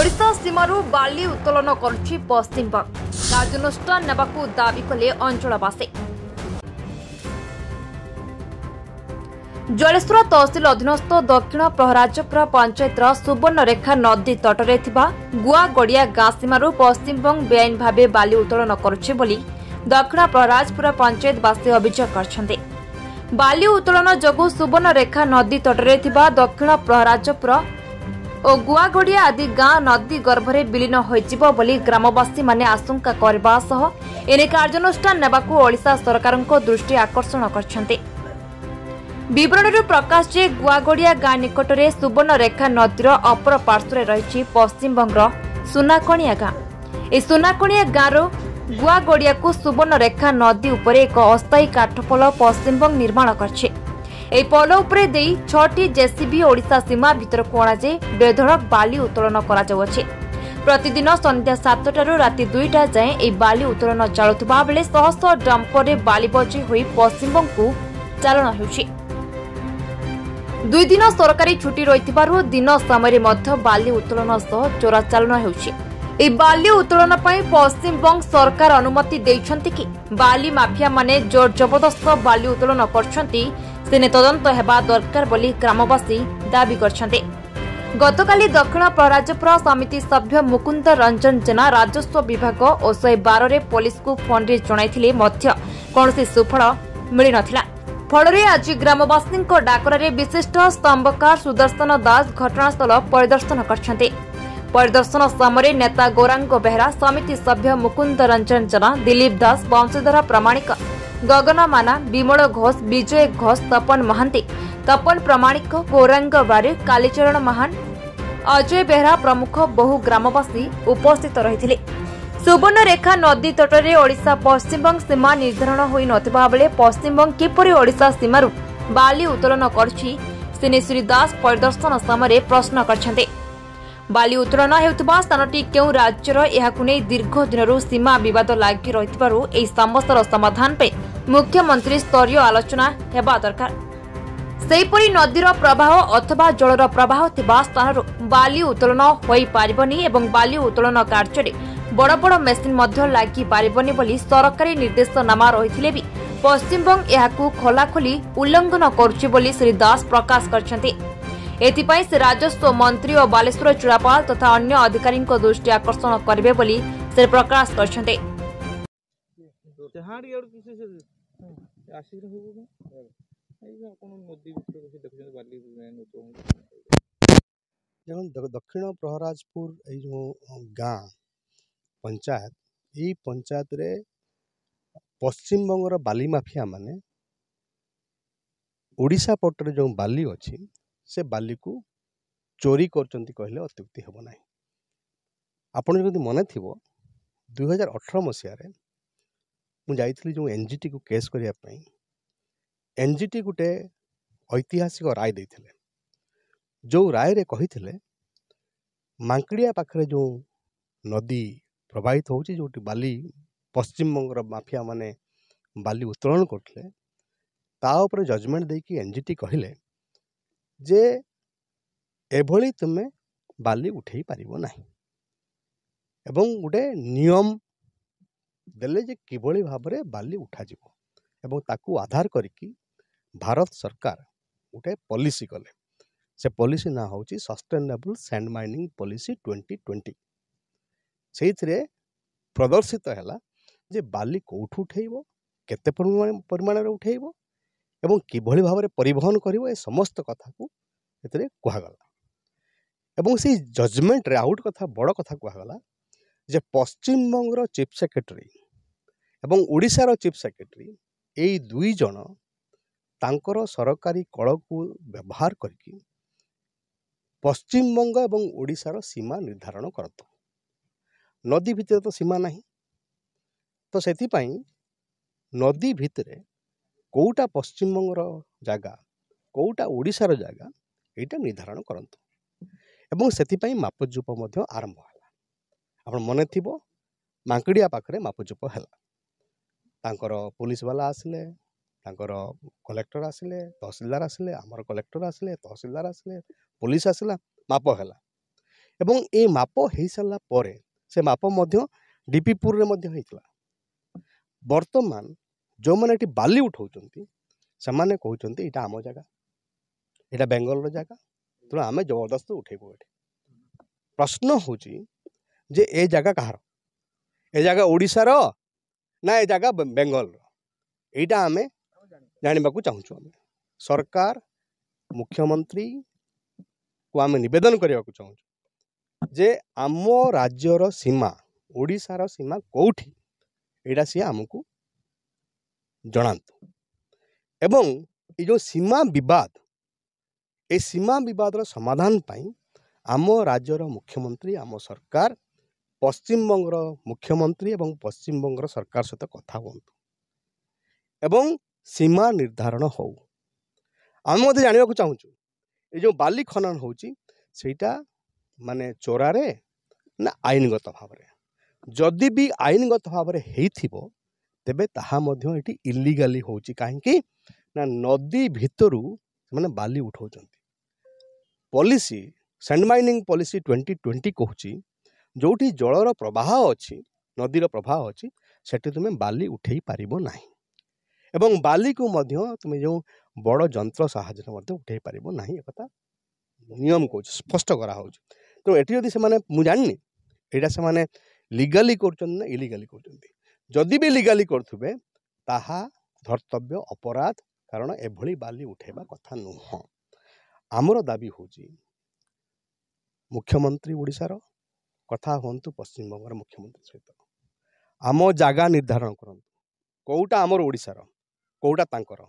ओडिशा सीमारू बाली उत्तोलन करुछि पश्चिमबंग कार्यानुष्ठान नेबाकू दाबी कले अंचलवासी। जलेश्वर तहसिल अधीनस्थ दक्षिण प्रहराजपुर पंचायतर सुवर्णरेखा नदी तटरे थिबा गुआगड़िया गाँ सीमारू पश्चिमबंग बेआईन भावे बाली उत्तोलन करुछि बोली दक्षिण प्रहराजपुर पंचायतवासी अभियोग करछन्ते। बाली उत्तोलन जोगु सुवर्णरेखा नदी तटरे थिबा दक्षिण प्रहराजपुर और गुआगड़िया आदि गाँ नदी गर्भरे विलीन होइजिबो बोली ग्रामवासी माने आशंका करबा सह एने कार्यानुष्ठान नेबाकू ओडिशा सरकारक दृष्टि आकर्षण करछन्ते। विवरणरू प्रकाश जे गुआगड़िया गाँ निकटरे सुवर्णरेखा नदीर अपर पार्श्वरे रहिछि पश्चिमबंगर सुनाकणिया गाँ। ए सुनाकणिया गाँरो गुआगड़िया को सुवर्णरेखा नदी उपरे एक अस्थायी काठपोल पश्चिमबंग निर्माण करछि। এই পল উপরে দেই 6টি জেসিবি ওড়িশা সীমা ভিতরକୁ অଣାଯାଇ বেধড়ক বালি উত্তোলন କରାଯାଉଛି। ପ୍ରତିଦିନ ସନ୍ଧ୍ୟା 7ଟାରୁ ରାତି 2ଟା ଯାଏଁ ଏହି ବାଲି ଉତ୍ତୋଳନ ଚାଲୁଥିବା ବେଳେ ଶହ ଶହ ଡମ୍ପରରେ ବାଲି ବୋଝେଇ ହୋଇ ପଶ୍ଚିମବଙ୍ଗକୁ ଚାଲଣ ହେଉଛି। 2 ଦିନ ସରକାରୀ ଛୁଟି ରହିଥିବାରୁ ଦିନ ସମୟରେ ମଧ୍ୟ ବାଲି ଉତ୍ତୋଳନ ସହ ଚୋରା ଚାଲଣ ହେଉଛି। ଏହି ବାଲି ଉତ୍ତୋଳନ ପାଇଁ ପଶ୍ଚିମବଙ୍ଗ ସରକାର ଅନୁମତି ଦେଇଛନ୍ତି କି ବାଲି ମାଫିଆ ମାନେ ଜୋର ଜବରଦସ୍ତ ବାଲି ଉତ୍ତୋଳନ କରୁଛନ୍ତି सेने तदंत हेबा दरकार बोली ग्रामवासी दाबी करछन्ते। गतकाली दक्षिण प्रहराजपुर समिति सभ्य मुकुंद रंजन जेना राजस्व विभाग और 112 रे पुलिस को फोन रे जणाइथिले मध्य कोनोसी सुफल मिली नथिला। फलरे आज ग्रामवासी डाकरारे विशिष्ट स्तंभकार सुदर्शन दास घटनास्थल परिदर्शन करछन्ते। परिदर्शन समय नेता गौरांग बेहरा समिति सभ्य मुकुंद रंजन जेना दिलीप दास वंशीधर प्रामाणिक गगन माना विमल घोष विजय घोष तपन महांती तपन प्रामाणिक गौरांग बारे कालीचरण महान अजय बेहरा प्रमुख बहु ग्रामवासी उपस्थित रहिथिले। सुवर्णरेखा नदी तटरे ओडिशा पश्चिमबंग सीमा निर्धारण होई नथिबा बेले पश्चिमबंग किपरि ओडिशा सीमारू बाली उत्तोलन करछि सेने श्री दास परिदर्शन समय प्रश्न करछन्ते। बाली उत्तोलन हेउथिबा स्थानटी केउ राज्यर एहाकु नै दीर्घ दिनरू सीमा विवाद लागि रहिथिबारू एही समस्यार समाधान पे मुख्यमंत्री स्तरीय आलोचना हेबा दरकार। सेहीपरि नदीर प्रवाह अथवा जलर प्रवाह थिबा स्थानरू बाली उत्तोलन होई पारिबनी एवं बाली उत्तोलन कार्य बड़ बड़ मेसिन मध्य लागि पारिबनी बोली सरकारी निर्देशनामा रहिथिले भी पश्चिमबंग एहाकु खोलाखोली उल्लंघन करुछि बोली श्री दास प्रकाश करछन्ते। एथिपाई से राजस्व मंत्री और बालेश्वर चुड़ापाल तथा अन्य अधिकारी दृष्टि आकर्षण करेंगे बोली से प्रकाश करछन्ते। दक्षिण प्रहराजपुर जो गाँ पंचायत यही पंचायत रे पश्चिम बंगर बाली माफिया माने ओडिशा पटर जो बाली अच्छी से बाली को चोरी करचंती कहले अत्युक्ति हेब ना। आपण जदि मन थी 2018 मसीह मुझे जो एनजीटी को केस करने एनजीटी गोटे ऐतिहासिक राय देते जो राय रे कही मांकड़िया पाखरे जो नदी प्रवाहित होची जो बाली पश्चिम बंगर माफिया माने बाली उत्तोलन करते ताऊपर जजमेंट देकी एनजीटी कहले जे एभली तुमे बाली उठे पारिबो नाही एवं गोटे नियम देले जे किभली भाबरे बाली उठा जिवो एवं ताकू आधार करिकी भारत सरकार गोटे पॉलिसी कले से पॉलिसी ना होची सस्टेनेबल सैंड माइनिंग पॉलिसी 2020 सेइथरे प्रदर्शित हैला जे बाली कोठू उठेइबो केते परिमाण रे उठेइबो एवं किभली भाबरे परिवहन करिवो ए समस्त कथा को एतरे कहगला एवं से जजमेंट रे आउट कथा बड़ कथा कहगला जे पश्चिम बंगर चीफ सेक्रेटरी एवं ओडिशार चीफ सेक्रेटरी एई दुई जन तांकर सरकारी कल को व्यवहार करके पश्चिम बंग एवं ओडिशार सीमा निर्धारण करत नदी भितर तो सीमा नहीं तो सेति पई नदी भितरे कोउटा पश्चिम बंगर जागा कोउटा ओडिशार जागा एटा निर्धारण करत एवं सेति मापजूप आरंभ है। आप मन थी मांकड़िया पाखरे मापजूप है पुलिस वाला आसिले कलेक्टर आसिले तहसीलदार आसिले आमर कलेक्टर आसिले तहसीलदार आसिले पुलिस आसिला माप है एवं ए माप हो सारा पर से माप डीपीपुर रे होइतला वर्तमान जो मैंने ये बाली उठाऊँ से मैंने कहते यहाँ आम जगह यहाँ बेंगल जगह तेणु आम जबरदस्त उठेबू ये प्रश्न हूँ जे ए जगह कहार ए जगह ओडिशार ना ए जगह बेंगल यहाँ आम जानवा चाहूँ आम सरकार मुख्यमंत्री को आम निवेदन करने को चाहूँ जे आम राज्यर सीमा ओडिशार सीमा कौटी यहाँ सी आमको जनातु एवं ये जो सीमा विवाद ए सीमा विवादर समाधान पाई आम राज्यर मुख्यमंत्री आम सरकार पश्चिम बंगर मुख्यमंत्री एवं पश्चिम बंगर सरकार सहित कथा हुंतु एवं सीमा निर्धारण हो आम जानवा चाहूँ ये जो बाली खनन होटा माने चोरारे ना आईनगत भाव जदि भी आईनगत भाव तेबे ताहा मध्य एटी इल्लीगाली होची काहेकि ना नदी भितरु माने बाली उठाउचंती पॉलिसी सैंड माइनिंग पॉलिसी 2020 कहूची जोठी जलर प्रवाह अच्छी नदीर प्रवाह अच्छी सेठी तुमे बाली उठेई पारिबो नाही एवं बाली को मध्य तुमे जो बड़ जंत्र साहाय्य मध्य उठेई पारिबो नाही एकता नियम को स्पष्ट करा होची तो एटी जदि से माने मु जाननी एटा से माने लीगली करचन ना इलीगली करचन जदि भी लीगली करथुबे ताहा धर्तव्य अपराध कारण एभली बाली उठेबा कथा नुह आमर दाबी होची मुख्यमंत्री ओडिशार कथा हुंतु पश्चिम बंगाल मुख्यमंत्री सहित आम जागा निर्धारण करंतु कोउटा आमर ओडिशार कोउटा तांकर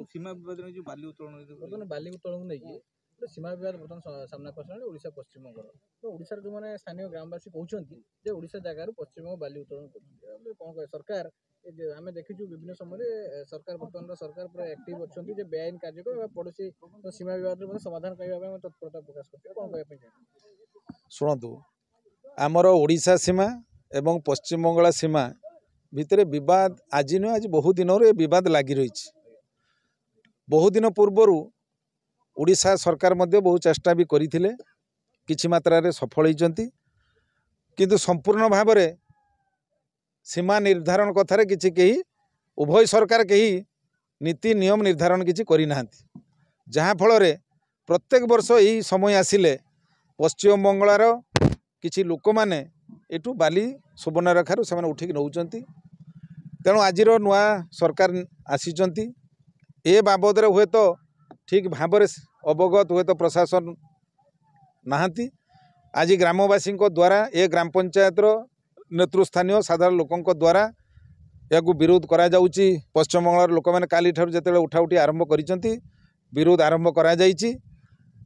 सीमा विवाद में जो बाली उत्तोलन नहीं सीमा विवाद बर्तमान सामना कर ओडिशा पश्चिम बंगाल तो ओडिशार जो मैंने स्थानीय ग्रामवासी कहते ओडिशा जगार पश्चिम बंग बाली उत्तोलन कर कौन कहे सरकार आम देखीचु विभिन्न समय सरकार बर्तमान सरकार पूरा एक्टिव अच्छा बेआईन कार्यक्रम पड़ोशी सीमा विवाद समाधान करने तत्परता प्रकाश करते कौन कह शुणु आमर ओडिशा सीमा एवं पश्चिम बंगाल सीमा भितर विवाद आज नुह आज बहुत दिन बद लगी रही बहुत दिन पूर्वर ओडिशा सरकार मध्य बहुत चेष्टा भी करथिले किछि मात्रा रे सफल होइचंती किंतु संपूर्ण भाव में सीमा निर्धारण कथार किछि केही उभय सरकार केही नीति नियम निर्धारण किछि करि नाहंती जहाँ फल रे प्रत्येक वर्ष यही समय आसिले पश्चिम बंगार किछि लोक माने एठू बाली सुवर्णरेखारू से उठिक नौचंती तेणु आज नुआ सरकार आसीचंती ए बाबद हुए तो ठीक भाव अवगत हुए तो प्रशासन नाहांती आज ग्रामवासी द्वारा ए ग्राम पंचायत नेतृस्थानीय साधारण लोकों द्वारा या विरोध करा जाउची पश्चिम बंगाल लोक मैंने काली ठार जिते उठाउठी आरंभ करिसेंती विरोध आरंभ करा जाइची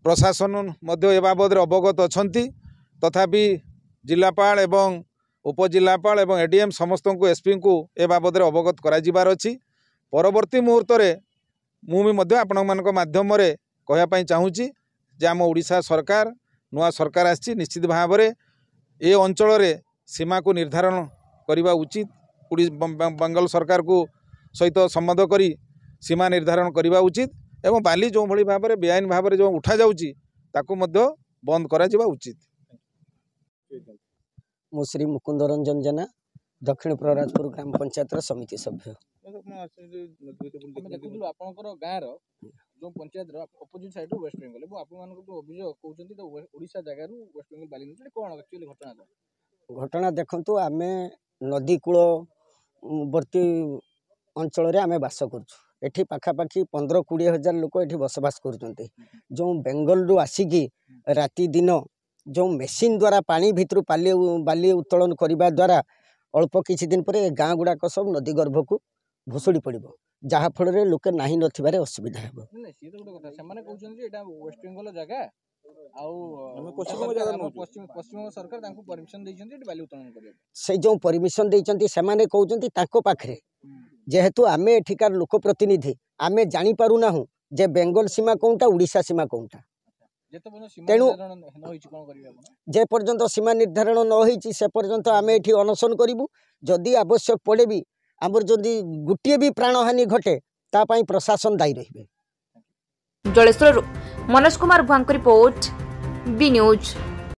प्रशासन मध्य ए बाबद अवगत अछंती तथापि जिलापाल एवं उपजिलापाल एवं एडीएम समस्त को एसपी को ए बाबद अवगत करा जिबार अछि परवर्ती मुहूर्त में मुझे आपण मानक माध्यम कहवाई चाहूँगी जे आम ओडिशा सरकार नुआ सरकार आसी निश्चित भाव में ए अंचल सीमा को निर्धारण करने उचित बंगाल सरकार को सहित संबंध करी सीमा निर्धारण करने उचित एवं बाली जो भली भाव में बेआईन भाव में जो उठा जाउची ताकू मध्य बंद करा जिबा उचित। मु श्री मुकुंद रंजन जेना दक्षिण प्रराजपुर ग्राम पंचायत समिति सभ्य आपनकर गाँव जो panchayat opposite side west Bengal अभियोग कहते ओडिशा जगार वेस्ट बेंगल बाली कौन एक्चुअली घटना घटना देखु आम नदी कूलवर्ती अंचल आम बास करें पाखापाखि 15-20 हजार लोक ये बसवास कर जो बेंगल रु आसिकी राति दिन जो मेसीन द्वारा पानी भितर बाली उत्तोलन करने द्वारा अल्प किछि दिन पर गाँ गुड़ाक सब नदी गर्भ को भुसुड़ी पड़ जहाँ फल लोके नाही नथिबारे असुविधा हेबो वेस्ट बेंगल जगह पश्चिम सरकार परमिशन बाली उत्तोलन कर से जो परमिशन देइचंती सेमाने कहउचंती ताको पाखरे जेहेतु आमे एठिकार लोक प्रतिनिधि आमे जानि पारु नाहु जे बेंगल सीमा कोनटा उड़ीसा सीमा कोनटा तेणु जे पर्यंत सीमा निर्धारण न होईची से पर्यंत आमे एठी अनशन करिवु जदि आवश्यक पड़े भी आमर जदि गुटिए भी प्राणहानि घटे ता प्रशासन दायी रहिबे। जलेश्वरु मनोज कुमार भुआंको रिपोर्ट बी न्यूज।